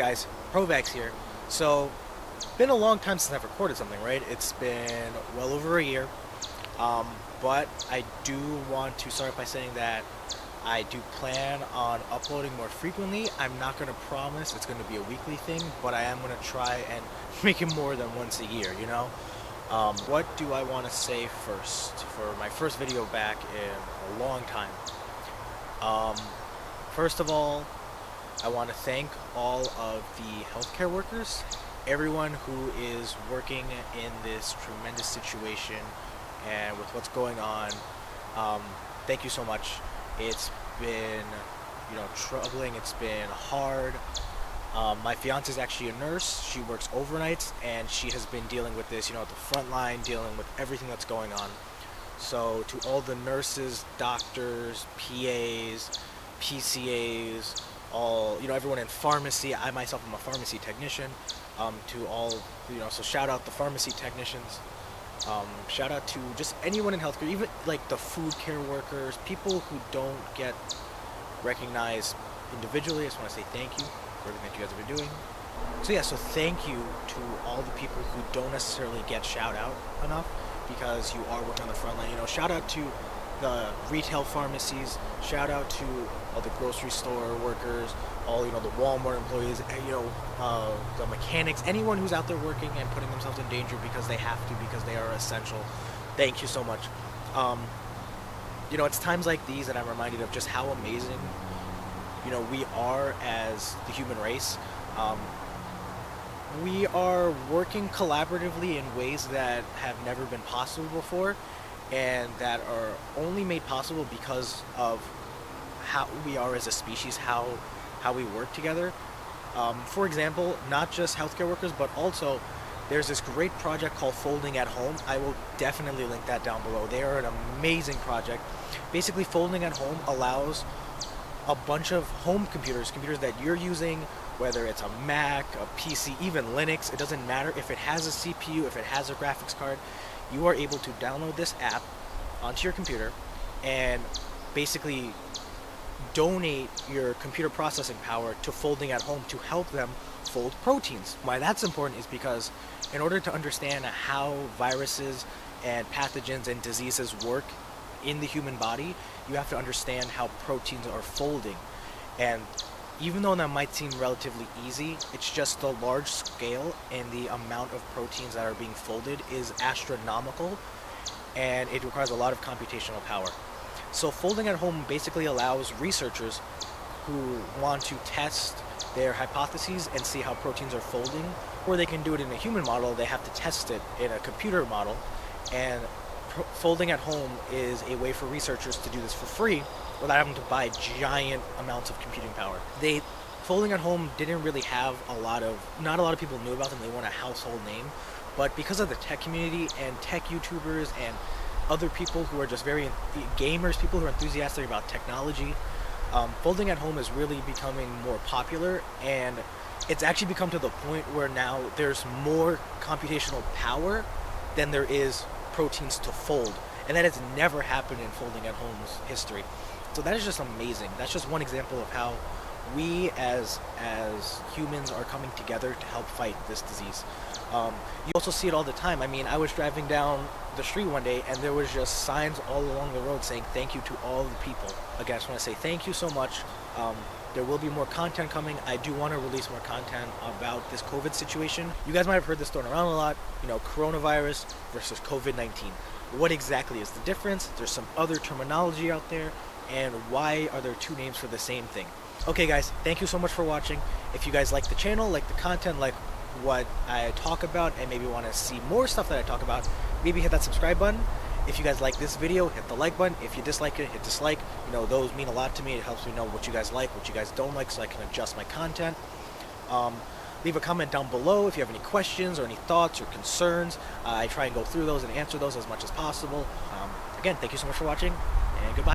guys, ProVax here. So, been a long time since I've recorded something, right? It's been well over a year. But I do want to start by saying that I do plan on uploading more frequently. I'm not going to promise it's going to be a weekly thing, but I am going to try and make it more than once a year, you know? What do I want to say first for my first video back in a long time? First of all, I want to thank all of the healthcare workers, everyone who is working in this tremendous situation and with what's going on. Thank you so much. It's been, troubling. It's been hard. My fiance is actually a nurse. She works overnights, and she has been dealing with this, at the front line, dealing with everything that's going on. So to all the nurses, doctors, PAs, PCAs, everyone in pharmacy. I myself am a pharmacy technician. To all, so shout out the pharmacy technicians. Shout out to just anyone in healthcare, even like the food care workers, people who don't get recognized individually. I just want to say thank you for everything that you guys have been doing. So thank you to all the people who don't necessarily get shout out enough because you are working on the front line. Shout out to the retail pharmacies, shout out to all the grocery store workers, all the Walmart employees, the mechanics, anyone who's out there working and putting themselves in danger because they have to, because they are essential. Thank you so much. It's times like these that I'm reminded of just how amazing we are as the human race. We are working collaboratively in ways that have never been possible before, and that are only made possible because of how we are as a species, how we work together. For example, not just healthcare workers, but also there's this great project called Folding at Home. I will definitely link that down below. They are an amazing project. Basically, Folding at Home allows a bunch of home computers that you're using, whether it's a Mac, a PC, even Linux, it doesn't matter. If it has a CPU, if it has a graphics card, you are able to download this app onto your computer and basically donate your computer processing power to Folding at Home to help them fold proteins. Why that's important is because in order to understand how viruses and pathogens and diseases work in the human body, you have to understand how proteins are folding. And even though that might seem relatively easy, it's just the large scale and the amount of proteins that are being folded is astronomical, and it requires a lot of computational power. So Folding at Home basically allows researchers who want to test their hypotheses and see how proteins are folding, or they can do it in a human model. They have to test it in a computer model, and Folding at Home is a way for researchers to do this for free without having to buy giant amounts of computing power. Folding at Home didn't really have not a lot of people knew about them. They weren't a household name, but because of the tech community and tech YouTubers and other people who are just gamers, people who are enthusiastic about technology, Folding at Home is really becoming more popular, and it's actually become to the point where now there's more computational power than there is proteins to fold, and that has never happened in Folding at Home's history. So that is just amazing. That's just one example of how we as humans are coming together to help fight this disease. You also see it all the time. I mean, I was driving down the street one day and there was just signs all along the road saying thank you to all the people. Again, I just want to say thank you so much. There will be more content coming. I do want to release more content about this COVID situation. You guys might have heard this thrown around a lot, coronavirus versus COVID-19. What exactly is the difference? There's some other terminology out there, and why are there two names for the same thing? Okay guys, thank you so much for watching. If you guys like the channel, like the content, like what I talk about, and maybe want to see more stuff that I talk about, maybe hit that subscribe button. If you guys like this video, hit the like button. If you dislike it, hit dislike. Those mean a lot to me. It helps me know what you guys like, what you guys don't like, so I can adjust my content. Leave a comment down below if you have any questions or any thoughts or concerns. I try and go through those and answer those as much as possible. Again, thank you so much for watching, and goodbye.